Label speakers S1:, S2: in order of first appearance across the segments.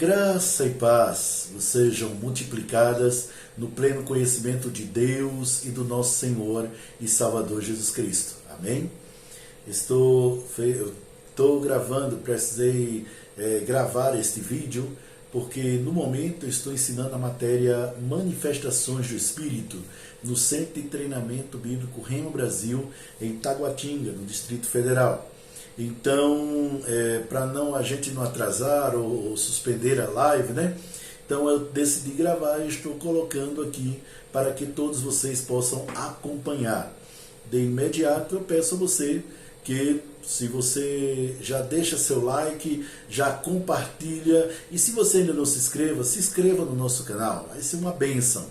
S1: Graça e paz sejam multiplicadas no pleno conhecimento de Deus e do nosso Senhor e Salvador Jesus Cristo. Amém? Estou gravando, precisei gravar este vídeo, porque no momento eu estou ensinando a matéria Manifestações do Espírito no Centro de Treinamento Bíblico Rema Brasil, em Taguatinga, no Distrito Federal. Então, para a gente não atrasar ou suspender a live, né? Então eu decidi gravar e estou colocando aqui para que todos vocês possam acompanhar. De imediato eu peço a você que, se você já deixa seu like, já compartilha, e se você ainda não se inscreva no nosso canal, vai ser uma bênção,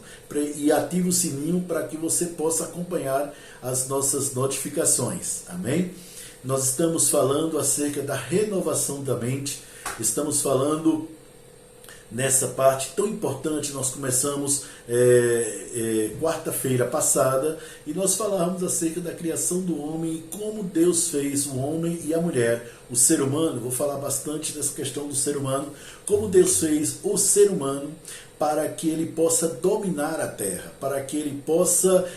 S1: e ative o sininho para que você possa acompanhar as nossas notificações, amém? Nós estamos falando acerca da renovação da mente, estamos falando nessa parte tão importante. Nós começamos quarta-feira passada e nós falamos acerca da criação do homem e como Deus fez o homem e a mulher, o ser humano. Vou falar bastante dessa questão do ser humano, como Deus fez o ser humano para que ele possa dominar a terra, para que ele possa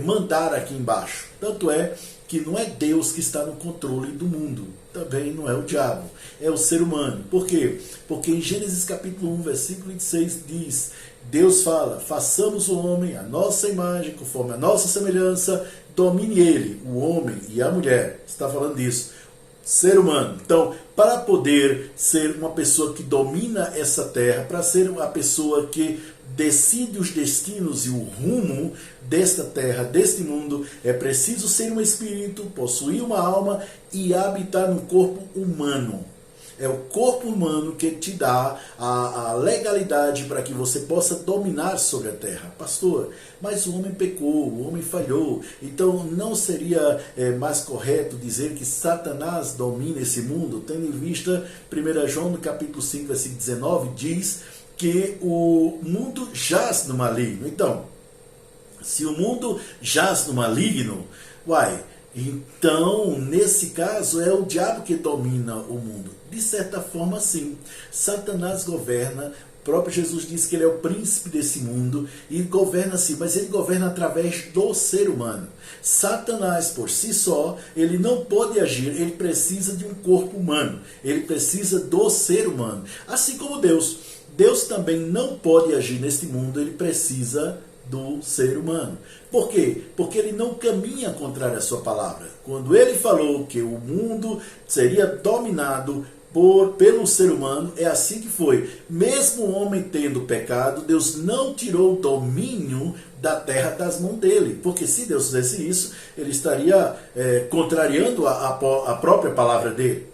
S1: mandar aqui embaixo. Tanto é que não é Deus que está no controle do mundo, também não é o diabo, é o ser humano. Por quê? Porque em Gênesis capítulo 1, versículo 26 diz, Deus fala, façamos o homem à nossa imagem, conforme a nossa semelhança, domine ele, o homem e a mulher. Está falando disso, ser humano. Então, para poder ser uma pessoa que domina essa terra, para ser uma pessoa que decide os destinos e o rumo desta terra, deste mundo, é preciso ser um espírito, possuir uma alma e habitar no corpo humano. É o corpo humano que te dá a legalidade para que você possa dominar sobre a terra. Pastor, mas o homem pecou, o homem falhou, então não seria mais correto dizer que Satanás domina esse mundo? Tendo em vista 1 João no capítulo 5, versículo 19, diz que o mundo jaz no maligno. Então, se o mundo jaz no maligno, então, nesse caso, é o diabo que domina o mundo. De certa forma, sim. Satanás governa. O próprio Jesus disse que ele é o príncipe desse mundo e governa sim, mas ele governa através do ser humano. Satanás, por si só, ele não pode agir, ele precisa de um corpo humano, ele precisa do ser humano. Assim como Deus. Deus também não pode agir neste mundo, ele precisa do ser humano. Por quê? Porque ele não caminha contrário à sua palavra. Quando ele falou que o mundo seria dominado pelo ser humano, é assim que foi. Mesmo o homem tendo pecado, Deus não tirou o domínio da terra das mãos dele. Porque se Deus fizesse isso, ele estaria contrariando a própria palavra dele.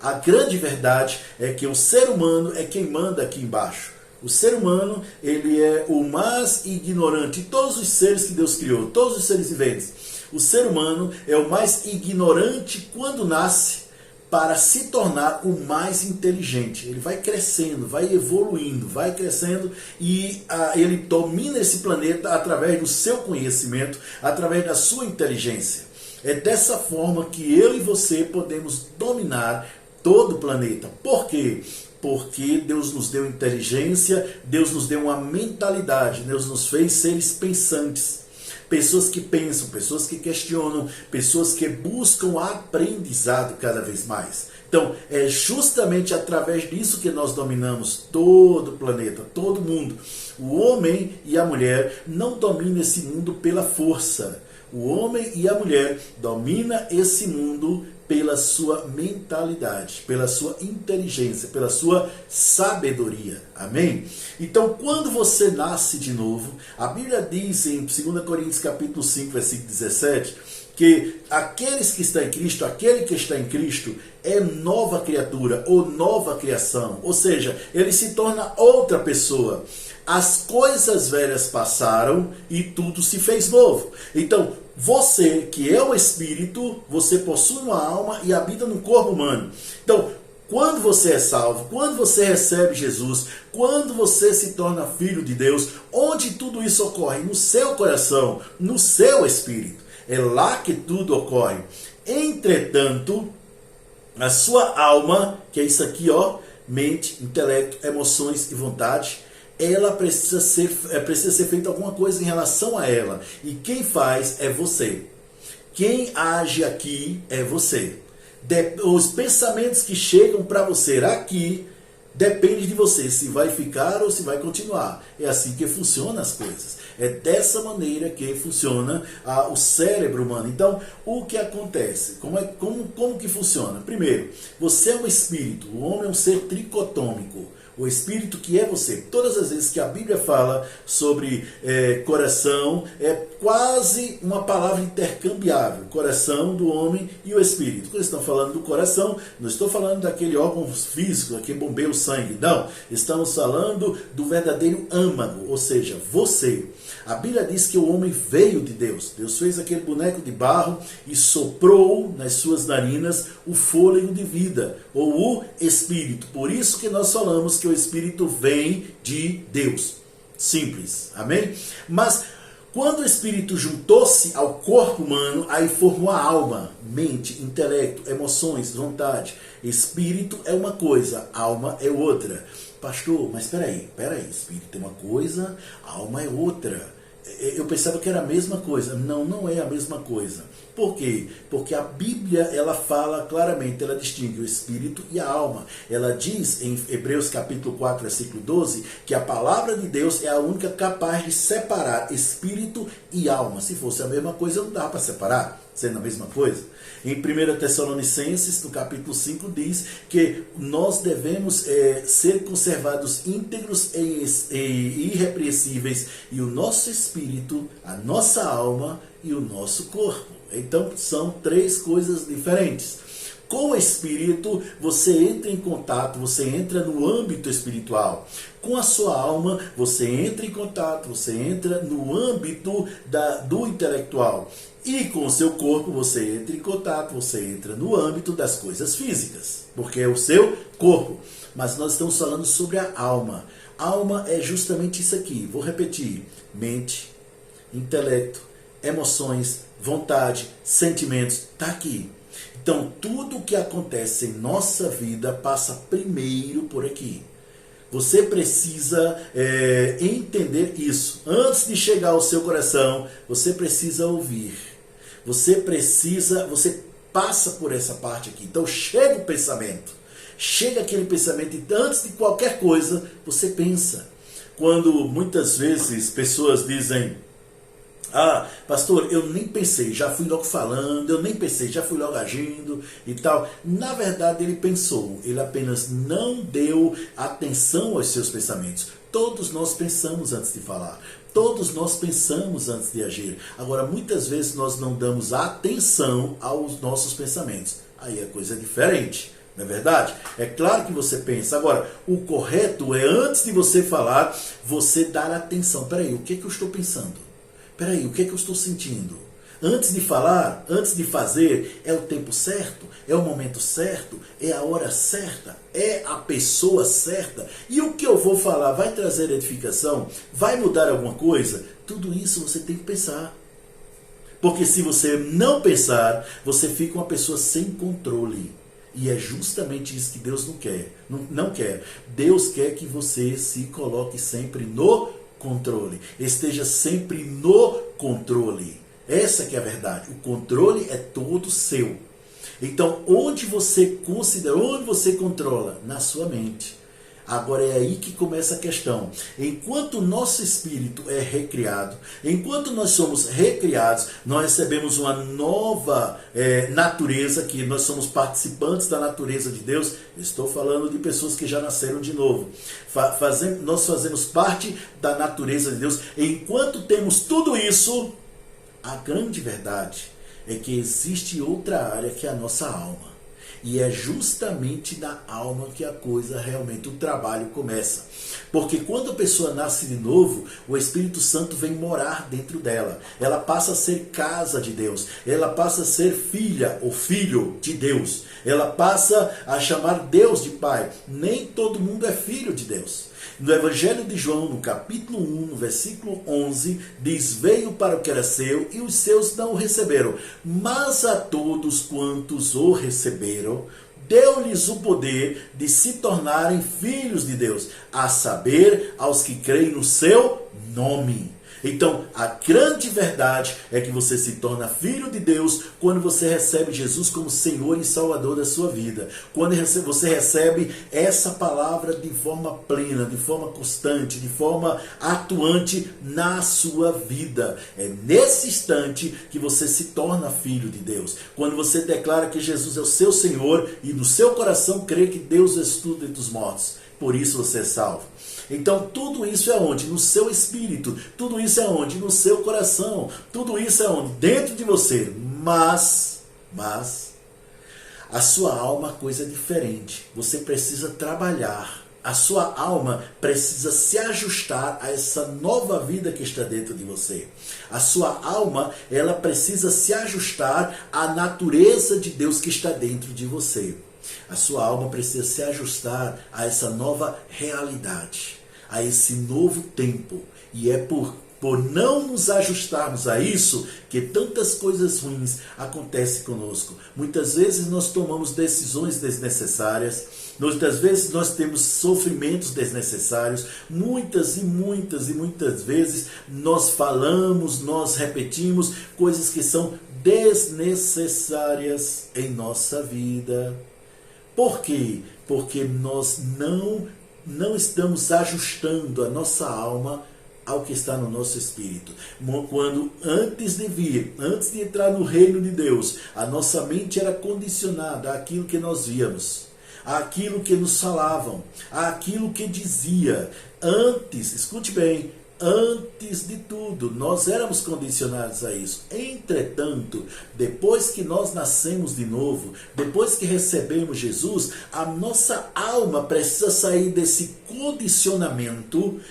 S1: A grande verdade é que o ser humano é quem manda aqui embaixo. O ser humano, ele é o mais ignorante de todos os seres que Deus criou, todos os seres viventes. O ser humano é o mais ignorante quando nasce, para se tornar o mais inteligente. Ele vai crescendo, vai evoluindo, vai crescendo e ele domina esse planeta através do seu conhecimento, através da sua inteligência. É dessa forma que eu e você podemos dominar todo o planeta. Por quê? Porque Deus nos deu inteligência, Deus nos deu uma mentalidade, Deus nos fez seres pensantes. Pessoas que pensam, pessoas que questionam, pessoas que buscam aprendizado cada vez mais. Então, é justamente através disso que nós dominamos todo o planeta, todo mundo. O homem e a mulher não dominam esse mundo pela força. O homem e a mulher dominam esse mundo pela sua mentalidade, pela sua inteligência, pela sua sabedoria. Amém? Então, quando você nasce de novo, a Bíblia diz em 2 Coríntios capítulo 5, versículo 17, que aqueles que estão em Cristo, aquele que está em Cristo, é nova criatura ou nova criação. Ou seja, ele se torna outra pessoa. As coisas velhas passaram e tudo se fez novo. Então, você que é o Espírito, você possui uma alma e habita no corpo humano. Então, quando você é salvo, quando você recebe Jesus, quando você se torna filho de Deus, onde tudo isso ocorre? No seu coração, no seu espírito. É lá que tudo ocorre. Entretanto, a sua alma, que é isso aqui, mente, intelecto, emoções e vontade, ela precisa ser feita alguma coisa em relação a ela. E quem faz é você. Quem age aqui é você. Os pensamentos que chegam para você aqui depende de você, se vai ficar ou se vai continuar. É assim que funcionam as coisas. É dessa maneira que funciona o cérebro humano. Então, o que acontece? Como que funciona? Primeiro, você é um espírito. O homem é um ser tricotômico. O espírito que é você. Todas as vezes que a Bíblia fala sobre coração, é quase uma palavra intercambiável. Coração do homem e o espírito. Quando estão falando do coração, não estou falando daquele órgão físico, que bombeia o sangue. Não. Estamos falando do verdadeiro âmago, ou seja, você. A Bíblia diz que o homem veio de Deus. Deus fez aquele boneco de barro e soprou nas suas narinas o fôlego de vida, ou o Espírito. Por isso que nós falamos que o Espírito vem de Deus. Simples. Amém? Mas quando o Espírito juntou-se ao corpo humano, aí formou a alma, mente, intelecto, emoções, vontade. Espírito é uma coisa, alma é outra. Pastor, mas peraí, espírito é uma coisa, alma é outra. Eu pensava que era a mesma coisa. Não, não é a mesma coisa. Por quê? Porque a Bíblia, ela fala claramente, ela distingue o espírito e a alma. Ela diz em Hebreus capítulo 4, versículo 12, que a palavra de Deus é a única capaz de separar espírito e alma. Se fosse a mesma coisa, não dá para separar, sendo a mesma coisa. Em 1 Tessalonicenses, no capítulo 5, diz que nós devemos ser conservados íntegros e irrepreensíveis, e o nosso espírito, a nossa alma e o nosso corpo. Então, são três coisas diferentes. Com o espírito, você entra em contato, você entra no âmbito espiritual. Com a sua alma, você entra em contato, você entra no âmbito do intelectual. E com o seu corpo, você entra em contato, você entra no âmbito das coisas físicas, porque é o seu corpo. Mas nós estamos falando sobre a alma. Alma é justamente isso aqui. Vou repetir. Mente, intelecto, emoções, vontade, sentimentos, está aqui. Então, tudo o que acontece em nossa vida passa primeiro por aqui. Você precisa entender isso. Antes de chegar ao seu coração, você precisa ouvir. Você passa por essa parte aqui. Então, chega o pensamento. Chega aquele pensamento e antes de qualquer coisa, você pensa. Quando muitas vezes pessoas dizem: ah, pastor, eu nem pensei, já fui logo falando, eu nem pensei, já fui logo agindo e tal. Na verdade, ele pensou, ele apenas não deu atenção aos seus pensamentos. Todos nós pensamos antes de falar, todos nós pensamos antes de agir. Agora, muitas vezes nós não damos atenção aos nossos pensamentos. Aí a coisa é diferente. Não é verdade? É claro que você pensa. Agora, o correto é, antes de você falar, você dar atenção. Peraí, o que eu estou pensando? Peraí, o que eu estou sentindo? Antes de falar, antes de fazer, é o tempo certo? É o momento certo? É a hora certa? É a pessoa certa? E o que eu vou falar vai trazer edificação? Vai mudar alguma coisa? Tudo isso você tem que pensar. Porque se você não pensar, você fica uma pessoa sem controle. E é justamente isso que Deus não quer. Não quer. Deus quer que você se coloque sempre no controle. Esteja sempre no controle. Essa que é a verdade. O controle é todo seu. Então, onde você considera, onde você controla? Na sua mente. Agora é aí que começa a questão. Enquanto o nosso espírito é recriado, enquanto nós somos recriados, nós recebemos uma nova natureza, que nós somos participantes da natureza de Deus. Estou falando de pessoas que já nasceram de novo. Nós fazemos parte da natureza de Deus. Enquanto temos tudo isso, a grande verdade é que existe outra área que é a nossa alma. E é justamente na alma que a coisa realmente, o trabalho começa. Porque quando a pessoa nasce de novo, o Espírito Santo vem morar dentro dela. Ela passa a ser casa de Deus. Ela passa a ser filha ou filho de Deus. Ela passa a chamar Deus de Pai. Nem todo mundo é filho de Deus. No Evangelho de João, no capítulo 1, no versículo 11, diz: veio para o que era seu e os seus não o receberam. Mas a todos quantos o receberam, deu-lhes o poder de se tornarem filhos de Deus, a saber, aos que creem no seu nome. Então, a grande verdade é que você se torna filho de Deus quando você recebe Jesus como Senhor e Salvador da sua vida. Quando você recebe essa palavra de forma plena, de forma constante, de forma atuante na sua vida. É nesse instante que você se torna filho de Deus. Quando você declara que Jesus é o seu Senhor e no seu coração crê que Deus ressuscitou dentre os mortos. Por isso você é salvo. Então tudo isso é onde? No seu espírito. Tudo isso é onde? No seu coração. Tudo isso é onde? Dentro de você. Mas a sua alma é coisa diferente. Você precisa trabalhar. A sua alma precisa se ajustar a essa nova vida que está dentro de você. A sua alma, ela precisa se ajustar à natureza de Deus que está dentro de você. A sua alma precisa se ajustar a essa nova realidade, a esse novo tempo. E é por não nos ajustarmos a isso que tantas coisas ruins acontecem conosco. Muitas vezes nós tomamos decisões desnecessárias, muitas vezes nós temos sofrimentos desnecessários, muitas vezes nós falamos, nós repetimos coisas que são desnecessárias em nossa vida. Por quê? Porque nós não estamos ajustando a nossa alma ao que está no nosso espírito. Quando antes de entrar no reino de Deus, a nossa mente era condicionada àquilo que nós víamos, àquilo que nos falavam, àquilo que dizia. Antes, escute bem, antes de tudo, nós éramos condicionados a isso. Entretanto, depois que nós nascemos de novo, depois que recebemos Jesus, a nossa alma precisa sair desse condicionamento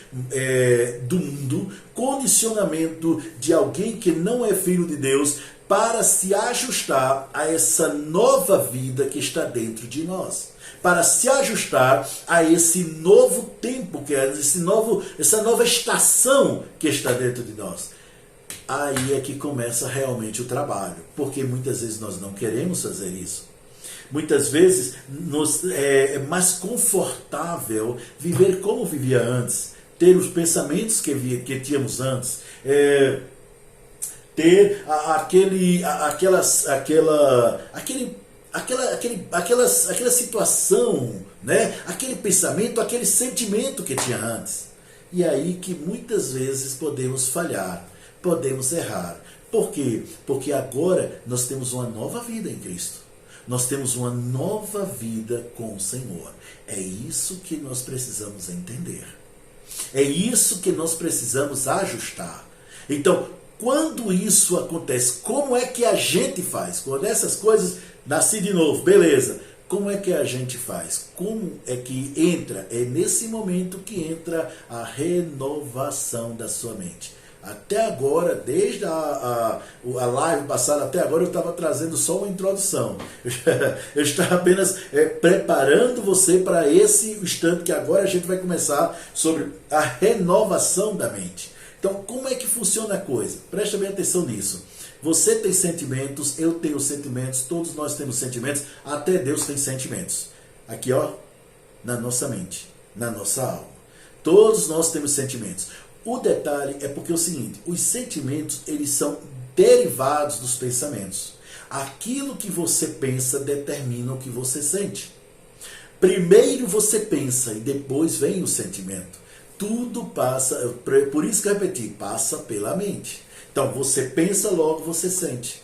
S1: do mundo, condicionamento de alguém que não é filho de Deus, para se ajustar a essa nova vida que está dentro de nós. Para se ajustar a esse novo tempo, que é essa nova estação que está dentro de nós. Aí é que começa realmente o trabalho, porque muitas vezes nós não queremos fazer isso. Muitas vezes é mais confortável viver como vivia antes, ter os pensamentos que tínhamos antes, ter aquela situação, né? Aquele pensamento, aquele sentimento que tinha antes. E aí que muitas vezes podemos falhar, podemos errar. Por quê? Porque agora nós temos uma nova vida em Cristo. Nós temos uma nova vida com o Senhor. É isso que nós precisamos entender. É isso que nós precisamos ajustar. Então, quando isso acontece, como é que a gente faz? Quando essas coisas, nasci de novo, beleza. Como é que a gente faz? Como é que entra? É nesse momento que entra a renovação da sua mente. Até agora, desde a live passada até agora, eu estava trazendo só uma introdução. Eu estava apenas preparando você para esse instante que agora a gente vai começar sobre a renovação da mente. Então, como é que funciona a coisa? Presta bem atenção nisso. Você tem sentimentos, eu tenho sentimentos, todos nós temos sentimentos, até Deus tem sentimentos. Aqui, ó, na nossa mente, na nossa alma. Todos nós temos sentimentos. O detalhe é porque é o seguinte, os sentimentos, eles são derivados dos pensamentos. Aquilo que você pensa determina o que você sente. Primeiro você pensa e depois vem o sentimento. Tudo passa, por isso que eu repeti, passa pela mente. Então você pensa, logo você sente.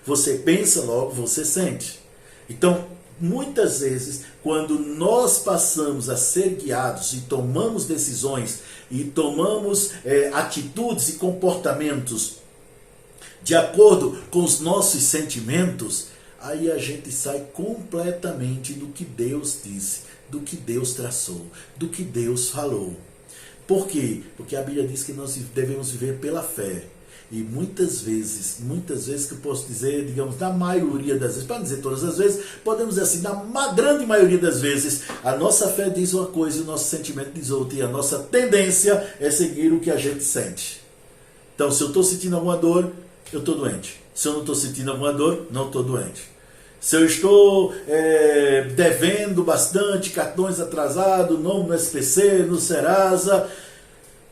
S1: Você pensa, logo você sente. Então, muitas vezes, quando nós passamos a ser guiados e tomamos decisões e tomamos atitudes e comportamentos de acordo com os nossos sentimentos, aí a gente sai completamente do que Deus disse, do que Deus traçou, do que Deus falou. Por quê? Porque a Bíblia diz que nós devemos viver pela fé. E muitas vezes que eu posso dizer, digamos, na maioria das vezes, para não dizer todas as vezes, podemos dizer assim, na grande maioria das vezes, a nossa fé diz uma coisa e o nosso sentimento diz outra. E a nossa tendência é seguir o que a gente sente. Então, se eu estou sentindo alguma dor, eu estou doente. Se eu não estou sentindo alguma dor, não estou doente. Se eu estou devendo bastante, cartões atrasados, nome no SPC, no Serasa,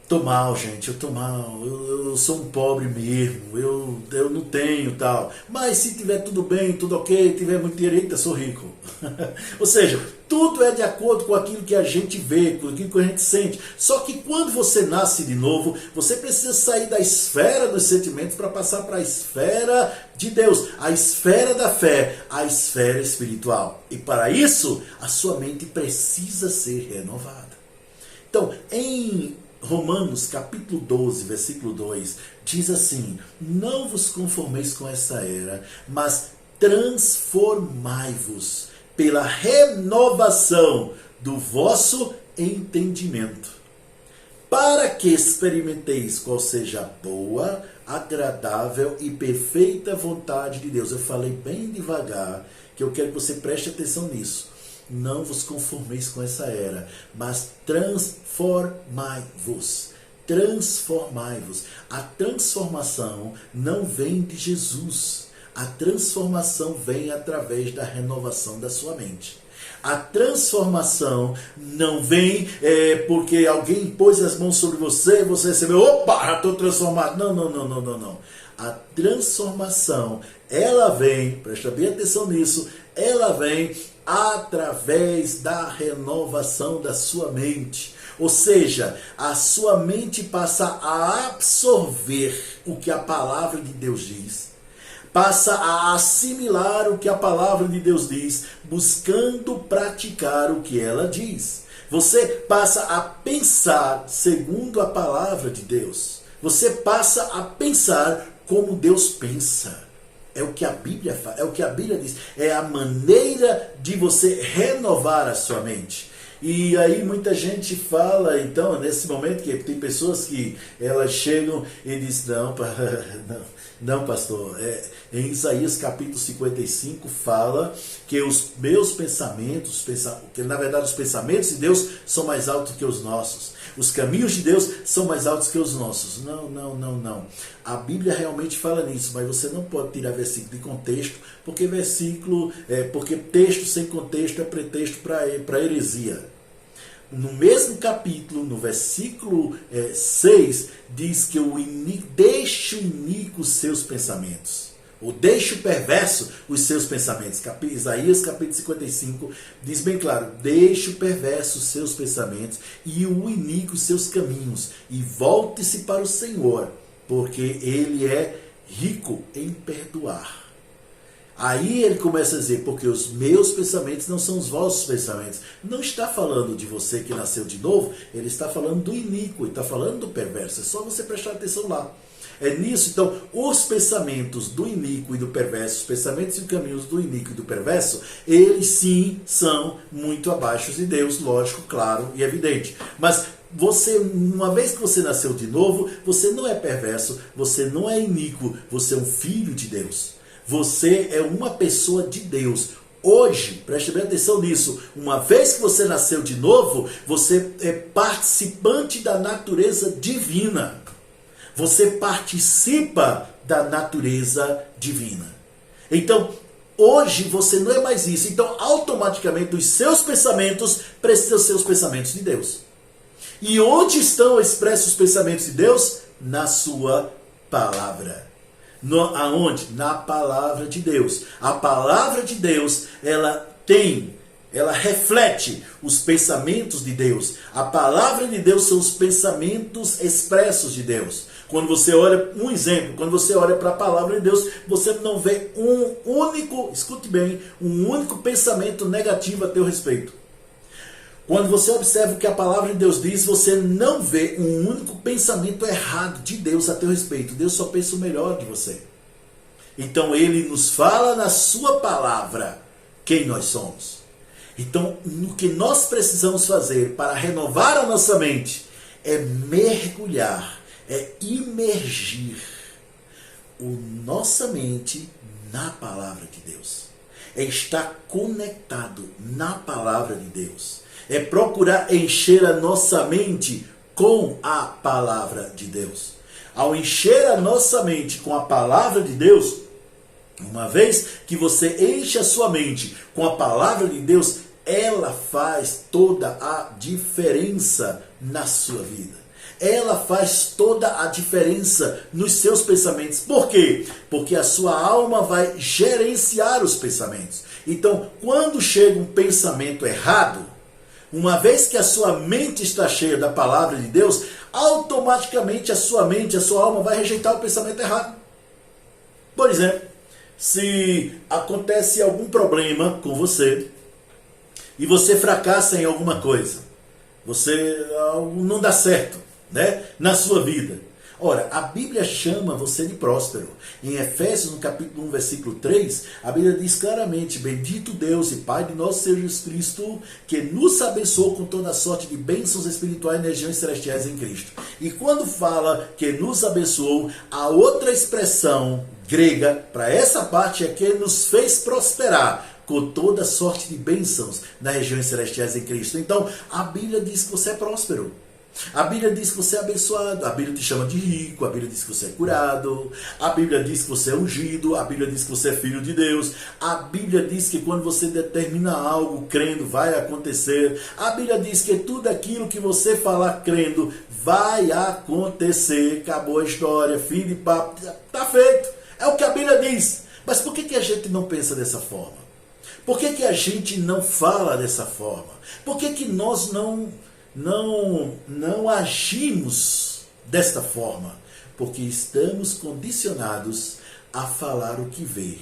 S1: tô mal, gente, eu tô mal, eu sou um pobre mesmo, eu não tenho tal. Mas se tiver tudo bem, tudo ok, tiver muito dinheiro, eita, sou rico. Ou seja, tudo é de acordo com aquilo que a gente vê, com aquilo que a gente sente. Só que quando você nasce de novo, você precisa sair da esfera dos sentimentos para passar para a esfera de Deus, a esfera da fé, a esfera espiritual. E para isso, a sua mente precisa ser renovada. Então, em Romanos capítulo 12, versículo 2, diz assim: não vos conformeis com essa era, mas transformai-vos pela renovação do vosso entendimento, para que experimenteis qual seja a boa, agradável e perfeita vontade de Deus. Eu falei bem devagar, que eu quero que você preste atenção nisso. Não vos conformeis com essa era, mas transformai-vos. Transformai-vos. A transformação não vem de Jesus. A transformação vem através da renovação da sua mente. A transformação não vem porque alguém pôs as mãos sobre você e você recebeu, opa, já estou transformado. Não. A transformação, ela vem, presta bem atenção nisso, ela vem através da renovação da sua mente. Ou seja, a sua mente passa a absorver o que a palavra de Deus diz, passa a assimilar o que a palavra de Deus diz, buscando praticar o que ela diz. Você passa a pensar segundo a palavra de Deus. Você passa a pensar como Deus pensa. É o que a Bíblia fala, é o que a Bíblia diz. É a maneira de você renovar a sua mente. E aí muita gente fala, então, nesse momento, que tem pessoas que elas chegam e dizem, não, pastor, em Isaías capítulo 55 fala que os meus pensamentos, que na verdade os pensamentos de Deus são mais altos que os nossos. Os caminhos de Deus são mais altos que os nossos. Não. A Bíblia realmente fala nisso, mas você não pode tirar versículo de contexto, porque texto sem contexto é pretexto para heresia. No mesmo capítulo, no versículo 6, diz que deixe o iníquo os seus pensamentos. Ou deixe o perverso os seus pensamentos. Isaías capítulo 55 diz bem claro: deixe o perverso os seus pensamentos e o iníquo os seus caminhos, e volte-se para o Senhor, porque Ele é rico em perdoar. Aí ele começa a dizer, porque os meus pensamentos não são os vossos pensamentos. Não está falando de você que nasceu de novo, ele está falando do iníquo, ele está falando do perverso. É só você prestar atenção lá. É nisso, então, os pensamentos do iníquo e do perverso, os pensamentos e caminhos do iníquo e do perverso, eles sim são muito abaixo de Deus, lógico, claro e evidente. Mas você, uma vez que você nasceu de novo, você não é perverso, você não é iníquo, você é um filho de Deus. Você é uma pessoa de Deus. Hoje, preste bem atenção nisso, uma vez que você nasceu de novo, você é participante da natureza divina. Você participa da natureza divina. Então, hoje você não é mais isso. Então, automaticamente, os seus pensamentos precisam ser os pensamentos de Deus. E onde estão expressos os pensamentos de Deus? Na sua palavra. Aonde? Na palavra de Deus. A palavra de Deus, ela reflete os pensamentos de Deus. A palavra de Deus são os pensamentos expressos de Deus. Quando você olha, um exemplo, quando você olha para a palavra de Deus, você não vê escute bem, um único pensamento negativo a teu respeito. Quando você observa o que a palavra de Deus diz, você não vê um único pensamento errado de Deus a teu respeito. Deus só pensa o melhor de você. Então Ele nos fala na sua palavra quem nós somos. Então, o que nós precisamos fazer para renovar a nossa mente é mergulhar, é imergir nossa mente na palavra de Deus. É estar conectado na palavra de Deus. É procurar encher a nossa mente com a palavra de Deus. Ao encher a nossa mente com a palavra de Deus, Uma vez que você enche a sua mente com a palavra de Deus, ela faz toda a diferença na sua vida. Ela faz toda a diferença nos seus pensamentos. Por quê? Porque a sua alma vai gerenciar os pensamentos. Então, quando chega um pensamento errado, uma vez que a sua mente está cheia da palavra de Deus, automaticamente a sua mente, a sua alma vai rejeitar o pensamento errado. Por exemplo, se acontece algum problema com você e você fracassa em alguma coisa, algo não dá certo, né, na sua vida. Ora, a Bíblia chama você de próspero. Em Efésios, no capítulo 1, versículo 3, a Bíblia diz claramente: bendito Deus e Pai de nosso Senhor Jesus Cristo, que nos abençoou com toda a sorte de bênçãos espirituais nas regiões celestiais em Cristo. E quando fala que nos abençoou, a outra expressão grega para essa parte é que nos fez prosperar com toda sorte de bênçãos nas regiões celestiais em Cristo. Então, a Bíblia diz que você é próspero. A Bíblia diz que você é abençoado, a Bíblia te chama de rico, a Bíblia diz que você é curado, a Bíblia diz que você é ungido, a Bíblia diz que você é filho de Deus, a Bíblia diz que quando você determina algo crendo vai acontecer, a Bíblia diz que tudo aquilo que você falar crendo vai acontecer. Acabou a história, fim de papo, está feito, é o que a Bíblia diz. Mas por que a gente não pensa dessa forma? Por que a gente não fala dessa forma? Por que nós não agimos desta forma? Porque estamos condicionados a falar o que vê.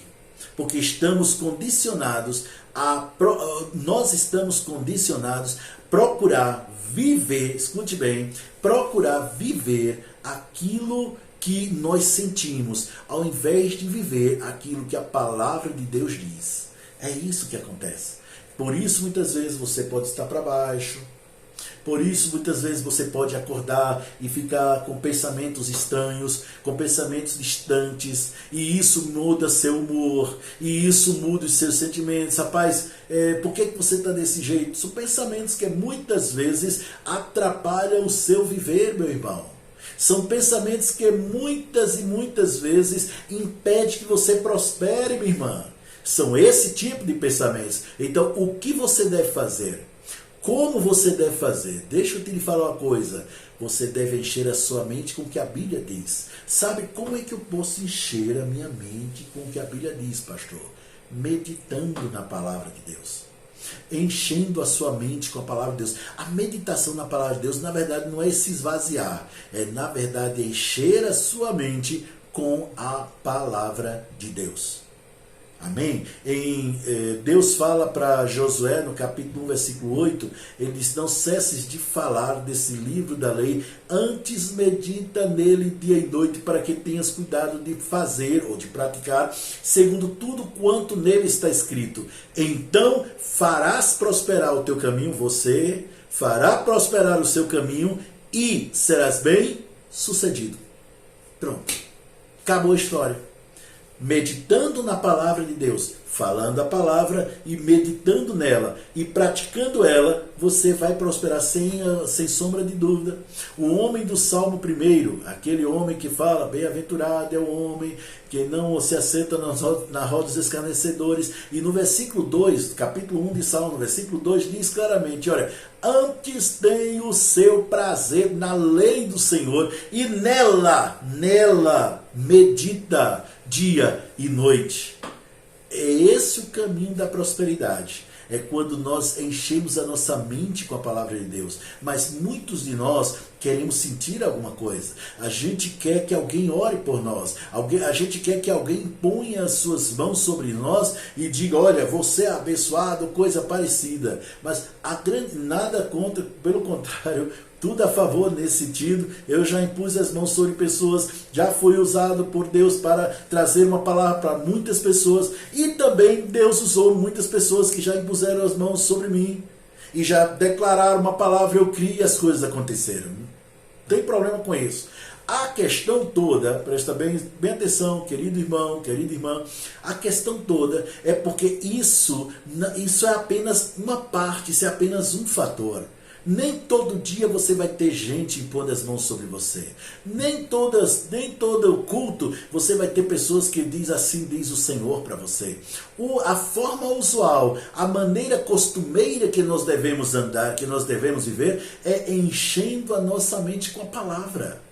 S1: Porque estamos condicionados nós estamos condicionados a procurar viver, escute bem, procurar viver aquilo que nós sentimos, ao invés de viver aquilo que a palavra de Deus diz. É isso que acontece. Por isso, muitas vezes, você pode estar para baixo. Por isso, muitas vezes, você pode acordar e ficar com pensamentos estranhos, com pensamentos distantes, e isso muda seu humor, e isso muda os seus sentimentos. Rapaz, por que você está desse jeito? São pensamentos que muitas vezes atrapalham o seu viver, meu irmão. São pensamentos que muitas e muitas vezes impedem que você prospere, minha irmã. São esse tipo de pensamentos. Então, o que você deve fazer? Como você deve fazer? Deixa eu te falar uma coisa. Você deve encher a sua mente com o que a Bíblia diz. Sabe como é que eu posso encher a minha mente com o que a Bíblia diz, pastor? Meditando na palavra de Deus. Enchendo a sua mente com a palavra de Deus. A meditação na palavra de Deus, na verdade, não é se esvaziar. É, na verdade, encher a sua mente com a palavra de Deus. Amém? Deus fala para Josué, no capítulo 1, versículo 8, ele diz: não cesses de falar desse livro da lei, antes medita nele dia e noite, para que tenhas cuidado de fazer ou de praticar, segundo tudo quanto nele está escrito. Então farás prosperar o teu caminho, você fará prosperar o seu caminho e serás bem sucedido. Pronto. Acabou a história. Meditando na palavra de Deus, falando a palavra e meditando nela e praticando ela, você vai prosperar sem sombra de dúvida. O homem do Salmo 1, aquele homem que fala: bem-aventurado é o homem que não se assenta na roda dos escarnecedores. E no versículo 2, capítulo 1 de Salmo, no versículo 2, diz claramente: olha, antes tem o seu prazer na lei do Senhor e nela medita dia e noite. É esse o caminho da prosperidade. É quando nós enchemos a nossa mente com a palavra de Deus. Mas muitos de nós queremos sentir alguma coisa. A gente quer que alguém ore por nós. A gente quer que alguém ponha as suas mãos sobre nós e diga: olha, você é abençoado, coisa parecida. Mas nada contra, pelo contrário, tudo a favor nesse sentido. Eu já impus as mãos sobre pessoas, já fui usado por Deus para trazer uma palavra para muitas pessoas, e também Deus usou muitas pessoas que já impuseram as mãos sobre mim e já declararam uma palavra, eu criei e as coisas aconteceram. Não tem problema com isso. A questão toda, presta bem atenção, querido irmão, querida irmã, a questão toda é porque isso é apenas uma parte, isso é apenas um fator. Nem todo dia você vai ter gente impondo as mãos sobre você. Nem todo culto você vai ter pessoas que diz assim diz o Senhor para você. A forma usual, a maneira costumeira que nós devemos andar, que nós devemos viver, é enchendo a nossa mente com a palavra.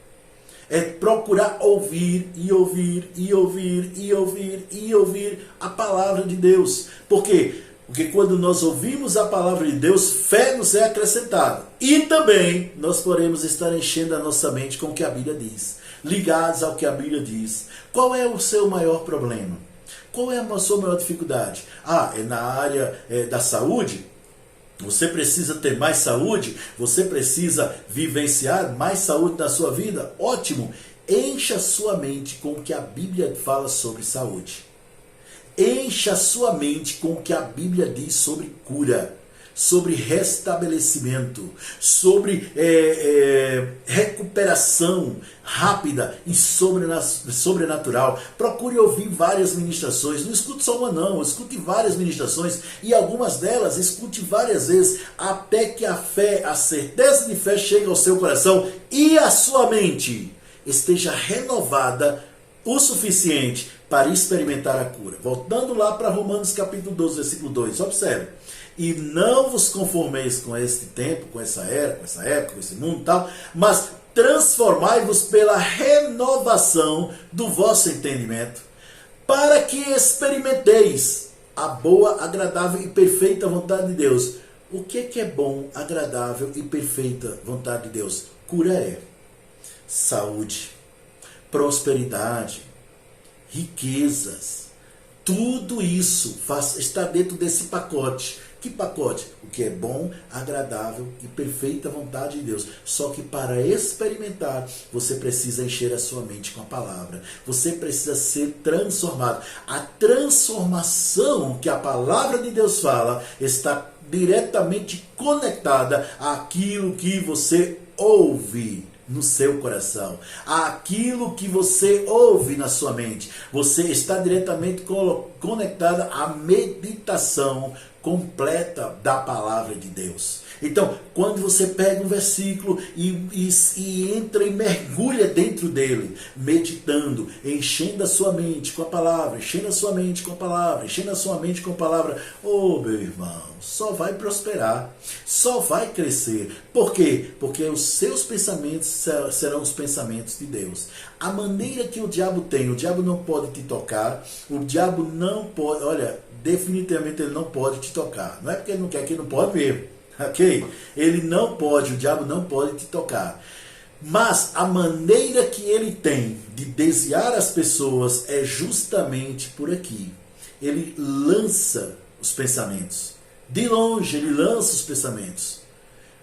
S1: É procurar ouvir e ouvir e ouvir e ouvir e ouvir a palavra de Deus. Por quê? Porque quando nós ouvimos a palavra de Deus, fé nos é acrescentada. E também nós podemos estar enchendo a nossa mente com o que a Bíblia diz. Ligados ao que a Bíblia diz. Qual é o seu maior problema? Qual é a sua maior dificuldade? É na área da saúde? Você precisa ter mais saúde? Você precisa vivenciar mais saúde na sua vida? Ótimo! Encha sua mente com o que a Bíblia fala sobre saúde. Encha sua mente com o que a Bíblia diz sobre cura, sobre restabelecimento, sobre recuperação rápida e sobrenatural. Procure ouvir várias ministrações. Não escute só uma não, escute várias ministrações e algumas delas escute várias vezes até que a fé, a certeza de fé chegue ao seu coração e a sua mente esteja renovada o suficiente para experimentar a cura. Voltando lá para Romanos capítulo 12, versículo 2, observe. E não vos conformeis com este tempo, com essa era, com essa época, com esse mundo e tal, mas transformai-vos pela renovação do vosso entendimento, para que experimenteis a boa, agradável e perfeita vontade de Deus. O que é bom, agradável e perfeita vontade de Deus? Cura é saúde, prosperidade, riquezas, tudo isso está dentro desse pacote. Que pacote? O que é bom, agradável e perfeita vontade de Deus. Só que para experimentar, você precisa encher a sua mente com a palavra. Você precisa ser transformado. A transformação que a palavra de Deus fala está diretamente conectada àquilo que você ouve no seu coração, aquilo que você ouve na sua mente. Você está diretamente conectada à meditação completa da palavra de Deus. Então, quando você pega um versículo e entra e mergulha dentro dele, meditando, enchendo a sua mente com a palavra, enchendo a sua mente com a palavra, enchendo a sua mente com a palavra, meu irmão, só vai prosperar, só vai crescer. Por quê? Porque os seus pensamentos serão os pensamentos de Deus. A maneira que o diabo tem, o diabo não pode te tocar, o diabo não pode, definitivamente ele não pode te tocar. Não é porque ele não quer, que ele não pode mesmo. Ok? Ele não pode, o diabo não pode te tocar. Mas a maneira que ele tem de desviar as pessoas é justamente por aqui. Ele lança os pensamentos. De longe ele lança os pensamentos.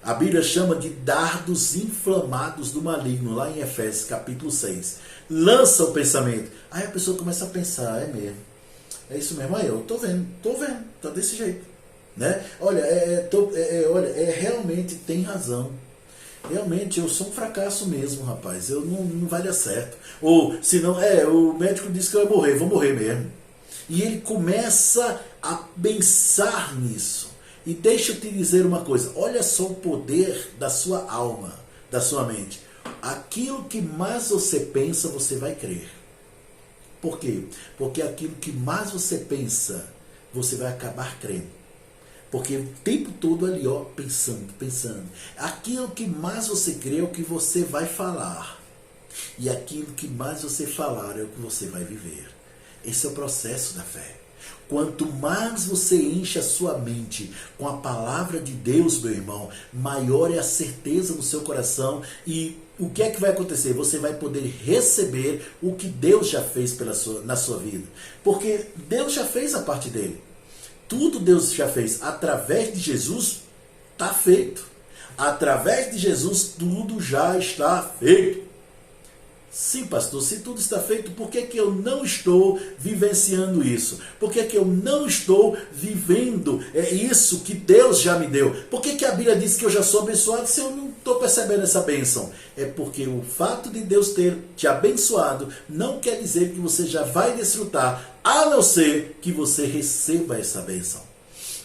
S1: A Bíblia chama de dardos inflamados do maligno, lá em Efésios capítulo 6. Lança o pensamento. Aí a pessoa começa a pensar, é mesmo. É isso mesmo, aí eu tô vendo, tá desse jeito. Né? Olha, realmente tem razão. Realmente eu sou um fracasso mesmo, rapaz. Eu não vai dar certo. Ou se não, o médico disse que eu vou morrer mesmo. E ele começa a pensar nisso. E deixa eu te dizer uma coisa, olha só o poder da sua alma, da sua mente. Aquilo que mais você pensa, você vai crer. Por quê? Porque aquilo que mais você pensa, você vai acabar crendo. Porque o tempo todo ali, pensando. Aquilo que mais você crê é o que você vai falar. E aquilo que mais você falar é o que você vai viver. Esse é o processo da fé. Quanto mais você enche a sua mente com a palavra de Deus, meu irmão, maior é a certeza no seu coração. E o que é que vai acontecer? Você vai poder receber o que Deus já fez na sua vida. Porque Deus já fez a parte dele. Tudo Deus já fez. Através de Jesus está feito. Através de Jesus tudo já está feito. Sim, pastor, se tudo está feito, por que eu não estou vivenciando isso? Por que eu não estou vivendo isso que Deus já me deu? Por que a Bíblia diz que eu já sou abençoado se eu não estou percebendo essa bênção? É porque o fato de Deus ter te abençoado não quer dizer que você já vai desfrutar, a não ser que você receba essa bênção.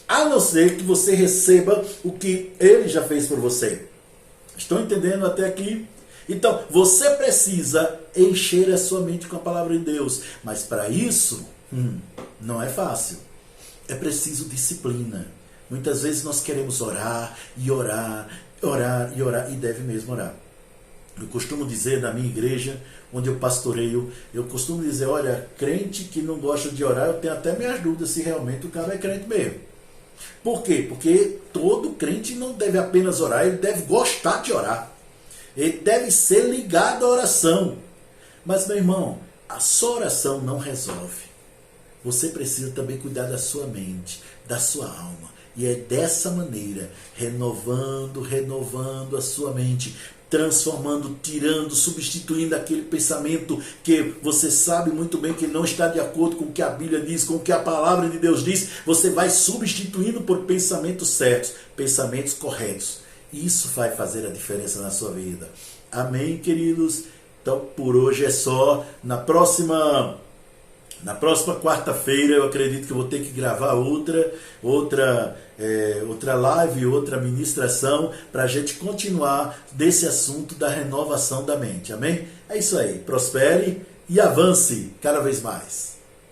S1: a não ser que você receba o que ele já fez por você. Estão entendendo até aqui? Então, você precisa encher a sua mente com a palavra de Deus. Mas para isso, não é fácil. É preciso disciplina. Muitas vezes nós queremos orar e orar, orar e orar, e deve mesmo orar. Eu costumo dizer na minha igreja, onde eu pastoreio, eu costumo dizer, olha, crente que não gosta de orar, eu tenho até minhas dúvidas se realmente o cara é crente mesmo. Por quê? Porque todo crente não deve apenas orar, ele deve gostar de orar. Ele deve ser ligado à oração. Mas, meu irmão, a sua oração não resolve. Você precisa também cuidar da sua mente, da sua alma. E é dessa maneira, renovando a sua mente, transformando, tirando, substituindo aquele pensamento que você sabe muito bem que não está de acordo com o que a Bíblia diz, com o que a palavra de Deus diz. Você vai substituindo por pensamentos certos, pensamentos corretos. Isso vai fazer a diferença na sua vida. Amém, queridos? Então, por hoje é só. Na próxima quarta-feira, eu acredito que eu vou ter que gravar outra live, outra ministração, para a gente continuar desse assunto da renovação da mente. Amém? É isso aí. Prospere e avance cada vez mais.